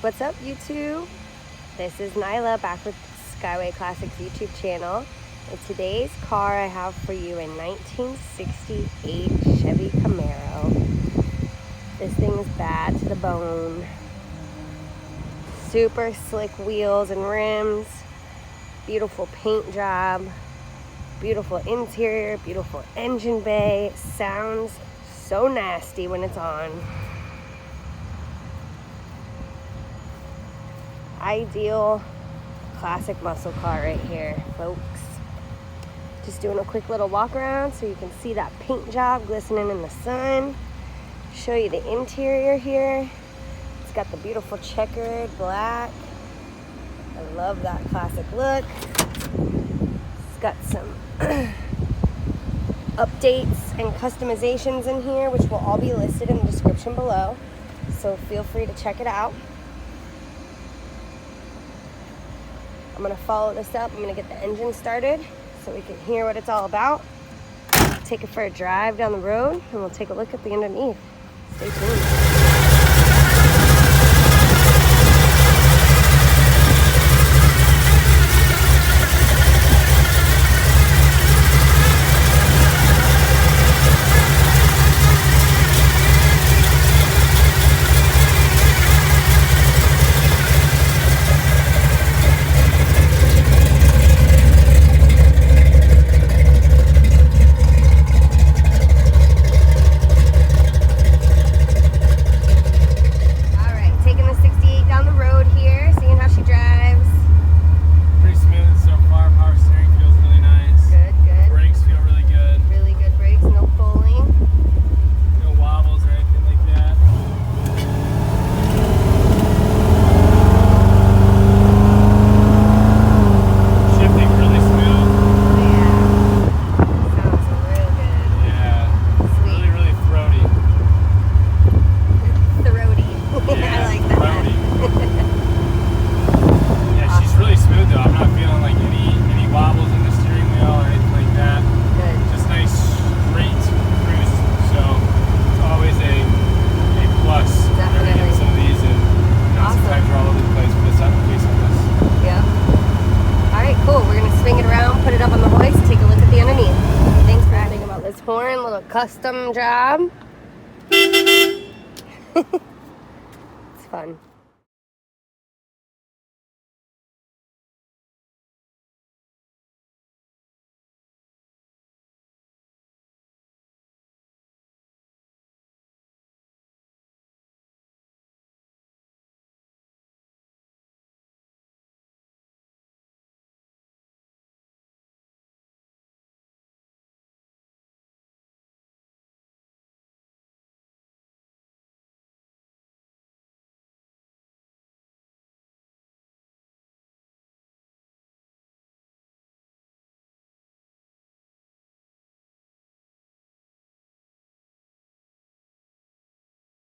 What's up, YouTube? This is Nyla back with Skyway Classics YouTube channel. And today's car I have for you a 1968 Chevy Camaro. This thing is bad to the bone. Super slick wheels and rims. Beautiful paint job. Beautiful interior. Beautiful engine bay. Sounds so nasty when it's on. Ideal classic muscle car right here, folks. Just doing a quick little walk around so you can see that paint job glistening in the sun. Show you the interior here. It's got the beautiful checkered black. I love that classic look. It's got some updates and customizations in here, which will all be listed in the description below, so feel free to check it out. I'm gonna follow this up. I'm gonna get the engine started so we can hear what it's all about. Take it for a drive down the road and we'll take a look at the underneath. Stay tuned. Horn, little custom job. It's fun.